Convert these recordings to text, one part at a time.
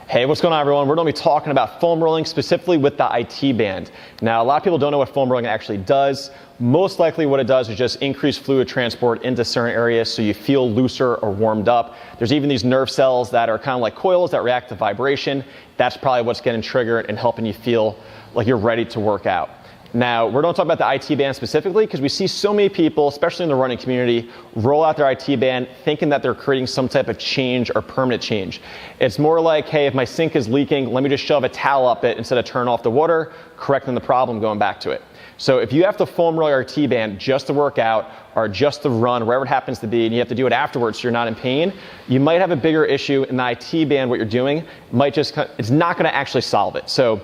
Hey, what's going on, everyone? We're going to be talking about foam rolling, specifically with the IT band. Now, a lot of people don't know what foam rolling actually does. Most likely what it does is just increase fluid transport into certain areas so you feel looser or warmed up. There's even these nerve cells that are kind of like coils that react to vibration. That's probably what's getting triggered and helping you feel like you're ready to work out. Now, we're going to talk about the IT band specifically because we see so many people, especially in the running community, roll out their IT band thinking that they're creating some type of change or permanent change. It's more like, hey, if my sink is leaking, let me just shove a towel up it instead of turn off the water, correcting the problem, going back to it. So if you have to foam roll your IT band just to work out or just to run, wherever it happens to be, and you have to do it afterwards so you're not in pain, you might have a bigger issue in the IT band. What you're doing it's not going to actually solve it. So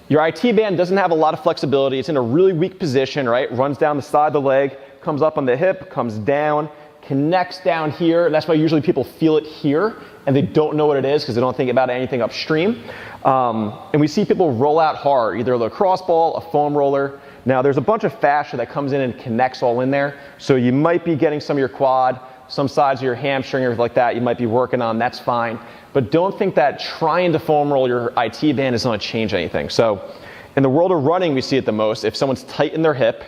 your IT band doesn't have a lot of flexibility. It's in a really weak position, right? Runs down the side of the leg, comes up on the hip, comes down, connects down here. That's why usually people feel it here and they don't know what it is because they don't think about anything upstream. And we see people roll out hard, either a lacrosse ball, a foam roller. Now there's a bunch of fascia that comes in and connects all in there. So you might be getting some of your quad, some sides of your hamstring, or everything like that you might be working on, that's fine. But don't think that trying to foam roll your IT band is going to change anything. So in the world of running, we see it the most. If someone's tight in their hip,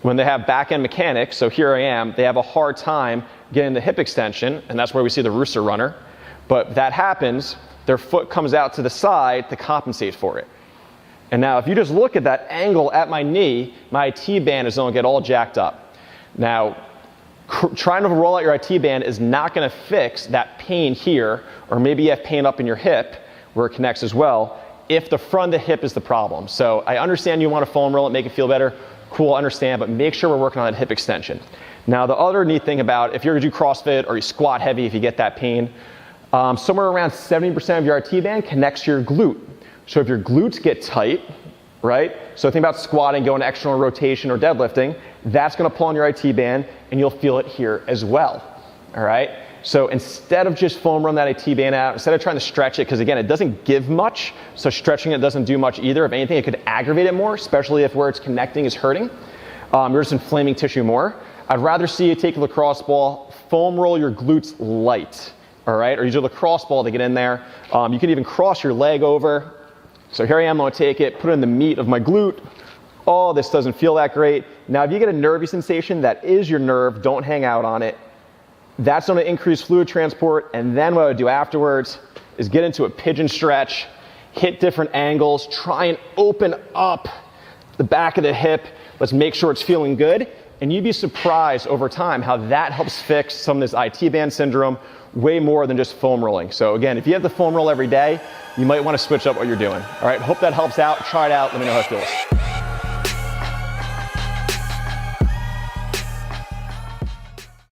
when they have back end mechanics, so here I am, they have a hard time getting the hip extension, and that's where we see the rooster runner. But that happens, their foot comes out to the side to compensate for it. And now if you just look at that angle at my knee, my IT band is going to get all jacked up. Now, trying to roll out your IT band is not going to fix that pain here, or maybe you have pain up in your hip where it connects as well, if the front of the hip is the problem. So I understand you want to foam roll it, make it feel better. Cool, understand, but make sure we're working on that hip extension. Now, the other neat thing about if you're going to do CrossFit or you squat heavy if you get that pain, somewhere around 70% of your IT band connects to your glute. So if your glutes get tight, right? So think about squatting, going external rotation or deadlifting, that's going to pull on your IT band and you'll feel it here as well, all right? So instead of just foam rolling that IT band out, instead of trying to stretch it, because again, it doesn't give much, so stretching it doesn't do much either. If anything, it could aggravate it more, especially if where it's connecting is hurting. You're just inflaming tissue more. I'd rather see you take a lacrosse ball, foam roll your glutes light, all right? Or use a lacrosse ball to get in there. You can even cross your leg over. So here I am, I'm gonna take it, put it in the meat of my glute. Oh, this doesn't feel that great. Now, if you get a nervy sensation, that is your nerve, don't hang out on it. That's gonna increase fluid transport, and then what I would do afterwards is get into a pigeon stretch, hit different angles, try and open up the back of the hip. Let's make sure it's feeling good, and you'd be surprised over time how that helps fix some of this IT band syndrome way more than just foam rolling. So again, if you have the foam roll every day, you might want to switch up what you're doing. All right, hope that helps out. Try it out. Let me know how it feels.